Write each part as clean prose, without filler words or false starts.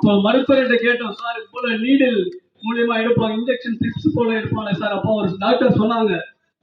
அப்போ மருத்துவர்கிட்ட கேட்டோம், சார் இது போல நீடில் மூலியமா எடுப்பாங்க, இன்ஜெக்ஷன் டிப்ஸ் போல எடுப்பாங்க சார். அப்போ ஒரு டாக்டர் சொன்னாங்க,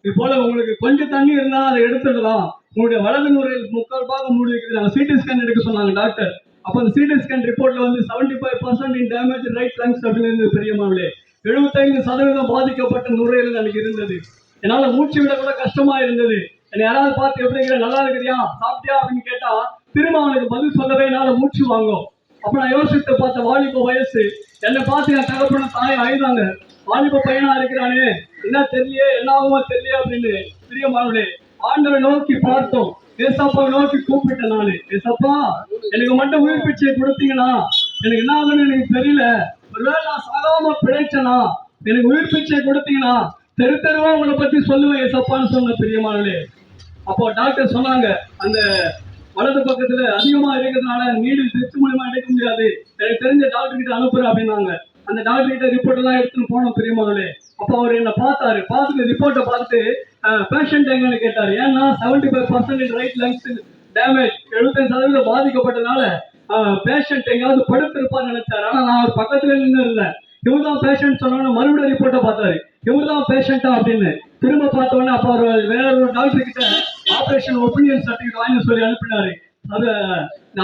இது போல உங்களுக்கு கொஞ்சம் தண்ணி இருந்தா அதை எடுத்துடலாம், உங்களுடைய வலது நுரையில் 3/4 மூடி வைக்கிறது. சிடி ஸ்கேன் எடுக்க சொன்னாங்க டாக்டர். அப்போ அந்த சிடி ஸ்கேன் ரிப்போர்ட்ல வந்து 75% இன் டேமேஜ் ரைட் லங்ஸ் அப்படின்னு இருந்தது. பெரியமாவிலே 75% பாதிக்கப்பட்ட நுரையீரல் எனக்கு இருந்தது. என்னால மூச்சு விட கூட கஷ்டமா இருந்தது. என்னை யாராவது பார்த்து எப்படி இருக்கிற, நல்லா இருக்கிறியா, சாப்பிட்டியா அப்படின்னு கேட்டா திரும்ப அவனுக்கு பதில் சொல்லவே என்னால மூச்சு வாங்கும். அப்ப நான் யோசித்து பார்த்த வாலிப வயசு, என்னை பார்த்து என் தகப்பன தாய் அழுதாங்க. வாலிப பையனா இருக்கிறானே, என்ன தெரியல, என்ன ஆகுமா தெரியல அப்படின்னு. பிரியமானவர்களே, ஆண்டவரை நோக்கி பார்த்தோம். ஏசப்பாவை நோக்கி கூப்பிட்டேன் நானு, ஏசப்பா எனக்கு மட்டும் உயிர் பிச்சை கொடுத்தீங்கன்னா எனக்கு என்ன ஆகுன்னு எனக்கு தெரியல, ஒருவேளை நான் சாகாம பிழைச்சனா எனக்கு உயிர் பிச்சை கொடுத்தீங்கன்னா தெரு தெருவா உங்களை பத்தி சொல்லுவேன் ஏசப்பான்னு சொன்ன. பிரியமானவர்களே, அப்போ டாக்டர் சொன்னாங்க, அந்த வலது பக்கத்துல அதிகமா இருக்கிறதுனால நீடில் டெஸ்ட் மூலமா எடுக்க முடியாது, எனக்கு தெரிஞ்ச டாக்டர் கிட்ட அனுப்புறேன் அப்படின்னாங்க. அந்த டாக்டர் கிட்ட ரிப்போர்ட் எல்லாம் எடுத்துன்னு போனோம். பெரியமானவர்களே, அப்போ அவர் என்ன பார்த்தாரு. பார்த்துட்டு ரிப்போர்ட்டை பார்த்துட்டு பேஷண்ட் எங்கன்னு கேட்டாரு. ஏன்னா 75% ரைட் லங்ஸ் டேமேஜ், 75% பாதிக்கப்பட்டதுனால பேஷண்ட் எங்காவது படுத்திருப்பான்னு நினைச்சாரு. ஆனா நான் ஒரு பக்கத்துல நின்று இருந்தேன். இவர் தான் பேஷண்ட் சொன்னோன்னு மறுபடியும் ரிப்போர்ட்டை பார்த்தாரு. இவர் தான் பேஷண்டா அப்படின்னு திரும்ப பார்த்தோன்னே அப்போ அவர் வேற ஒரு டாக்டர் கிட்ட ஆபரேஷன் ஒப்பீனியன் சர்டிபிகேட் வாங்கி சொல்லி அனுப்பினாரு. அது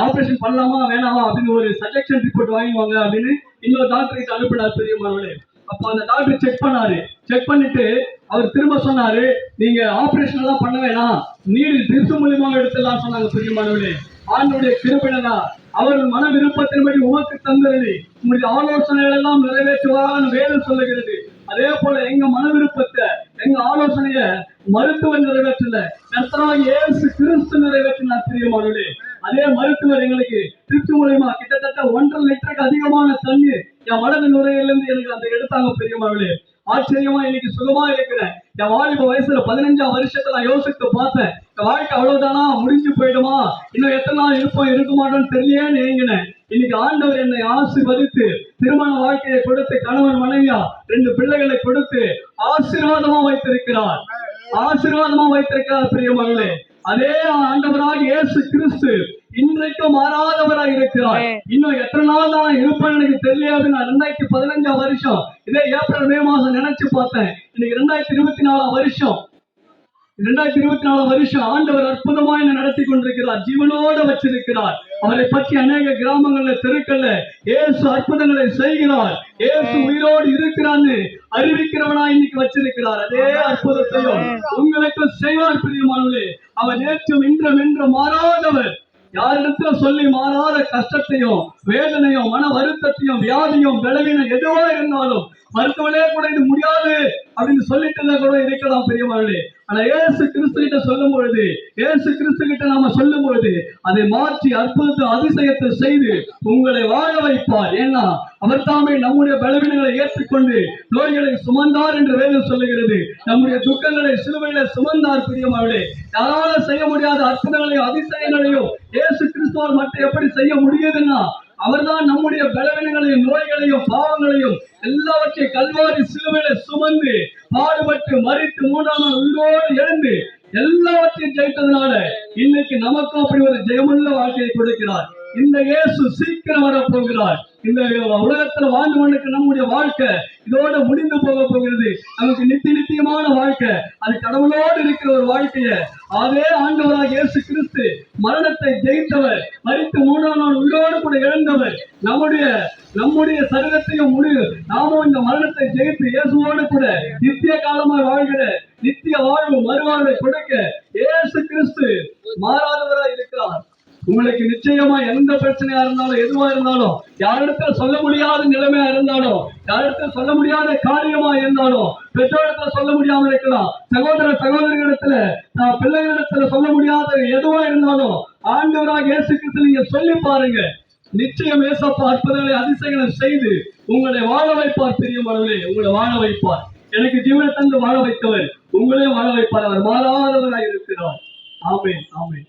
ஆபரேஷன் பண்ணலாமா வேணாமா அப்படின்னு ஒரு சஜெக்ஷன் ரிப்போர்ட் வாங்கிவாங்க அப்படின்னு இன்னொரு டாக்டர் கிட்ட அனுப்பினார். பெரியமானவர்களே, அப்ப அந்த டாக்டர் செக் பண்ணாரு. செக் பண்ணிட்டு அவர் திரும்ப சொன்னாரு, நீங்க ஆபரேஷன் எல்லாம் பண்ண வேணாம், நீடில் ட்ரிப்ஸ் மூலியமாக எடுத்துலாம் சொன்னாங்க. பெரியமானவர்களே, ஆண்டவருடைய கிருபையினா அவர்கள் மன விருப்பத்தின்படி உமக்கு தந்தரலி உங்களுடைய ஆலோசனைகள் எல்லாம் நிறைவேற்றுவான்னு வேதம் சொல்லுகிறது. அதே போல எங்க மன விருப்பத்தை, எங்க ஆலோசனைய மருத்துவர் நிறைவேற்றல, கர்த்தராகிய இயேசு கிறிஸ்து நிறைவேற்றினார். பிரியமானவர்களே, அதே மருத்துவர் எங்களுக்கு ட்ரிப்ஸ் மூலமா கிட்டத்தட்ட 1.5 லிட்டருக்கு அதிகமான தண்ணீர் என் வலது நுரையிலிருந்து எனக்கு அந்த எடுத்தாங்க. பெரியமானவர்களே, ஆச்சரியமா இன்னைக்கு சுகமா இருக்கிறேன். என் வாலிப வயசுல 15ஆம் வருஷத்துல நான் யோசித்து பார்த்தேன், என் வாழ்க்கை அவ்வளவுதானா, முடிஞ்சு போயிடுமா, இன்னும் எத்தனை நாள் இருப்போம் இருக்க மாட்டோம்னு தெரியலேன்னு ஏங்கினேன். இன்னைக்கு ஆண்டவர் என்னை ஆசீர்வதித்து திருமண வாழ்க்கையை கொடுத்து கணவன் மனைவியா 2 பிள்ளைகளை கொடுத்து ஆசீர்வாதமா வைத்திருக்கிறார். ஆசீர்வாதமா வைத்திருக்கிறார். பிரியமானவர்களே, அதே ஆண்டவராக இயேசு கிறிஸ்து இன்றைக்கும் மாறாதவராக இருக்கிறார். இன்னும் எத்தனை நாள் தான் இருப்பேன்னு எனக்கு தெரியாது. நான் 2015ஆம் வருஷம் இதே ஏப்ரல் மே மாசம் நினைச்சு பார்த்தேன். இன்னைக்கு 2024ஆம் வருஷம் 2024 வருஷம் ஆண்டவர் அற்புதமா என்ன நடத்தி கொண்டிருக்கிறார், ஜீவனோட வச்சிருக்கிறார். அவரை பற்றி அநேக கிராமங்கள்ல தெருக்கள்ல இயேசு அற்புதங்களை செய்கிறார், இயேசு உயிரோடு இருக்கிறான்னு அறிவிக்கிறவனா இன்னைக்கு வச்சிருக்கிறார். அதே அற்புதத்தையும் உங்களுக்கு செய்வார். பிரியமானவர்களே, அவர் நேற்றும் இன்றும் என்றும் மாறாதவர். யாரிடத்துல சொல்லி மாறாத கஷ்டத்தையும் வேதனையும் மன வருத்தத்தையும் வியாதியும் பலவீனம் எதுவா இருந்தாலும் மருத்துவனே கூட இது முடியாது அப்படின்னு சொல்லிட்டு கூட இருக்கலாம். பெரியவர்களே, ஆனா இயேசு கிறிஸ்து கிட்ட சொல்லும் பொழுது, இயேசு கிறிஸ்து கிட்ட நாம சொல்லும் பொழுது அதை மாற்றி அற்புதத்தை அதிசயத்தை செய்து உங்களை வாழ வைப்பார். ஏன்னா அவர் தாமே நம்முடைய பலவீனங்களை ஏற்றுக்கொண்டு நோய்களை சுமந்தார் என்று வேதம் சொல்லுகிறது. நம்முடைய துக்கங்களை சிலுவையில சுமந்தார். பிரியமானவர்களே, யாரால செய்ய முடியாத அற்புதங்களையும் அதிசயங்களையும் இயேசு கிறிஸ்துவால் மட்டும் எப்படி செய்ய முடியுதுன்னா அவர்தான் நம்முடைய பலவீனங்களையும் நோய்களையும் பாவங்களையும் எல்லாவற்றையும் கல்வாரி சிலுவையில சுமந்து பாடுபட்டு மரித்து 3ஆம் நாள் உயிரோடு எழுந்து எல்லாவற்றையும் ஜெயித்ததுனால இன்னைக்கு நமக்கும் அப்படி ஒரு ஜெயமுள்ள வாழ்க்கையை கொடுக்கிறார். இந்த இயேசு சீக்கிரம் வரப்போகிறார். இந்த உலகத்துல வாழ்ந்து கொண்டிருக்க நம்முடைய வாழ்க்கை இதோட முடிந்து போக போகிறது. நமக்கு நித்தியமான வாழ்க்கை, அது கடவுளோடு இருக்கிற ஒரு வாழ்க்கைய அதே ஆண்டவராக இயேசு கிறிஸ்து மரணத்தை ஜெயித்தவர், மரித்து 3ஆம் நாள் உயிரோடு கூட இழந்தவர். நம்முடைய சரீரத்தையும் நாமும் இந்த மரணத்தை ஜெயித்து இயேசுவோடு கூட நித்திய காலமாய் வாழ்கிற நித்திய வாழ்வு மறுவாழ்வை கொடுக்க இயேசு கிறிஸ்து மாறாதவராய் இருக்கிறார். உங்களுக்கு நிச்சயமா எந்த பிரச்சனையா இருந்தாலும் எதுவா இருந்தாலும், யாரிடத்துல சொல்ல முடியாத நிலைமையா இருந்தாலும், யாரிடத்துல சொல்ல முடியாத காரியமா இருந்தாலும், பெற்றோரிடத்துல சொல்ல முடியாம இருக்கலாம், சகோதரிடத்துல பிள்ளைகளிடத்துல சொல்ல முடியாத எதுவா இருந்தாலும் ஆண்டவராக இயேசு கிறிஸ்து நீங்க சொல்லி பாருங்க. நிச்சயம் ஏசப்பா அற்புதங்களை அதிசயங்களை செய்து உங்களை வாழ வைப்பார். பிரியமானவர்களே, உங்களை வாழ வைப்பார். எனக்கு ஜீவனை தந்து வாழ வைத்தவர் உங்களே வாழ வைப்பார். அவர் மாறாதவராக இருக்கிறார். ஆமென், ஆமென்.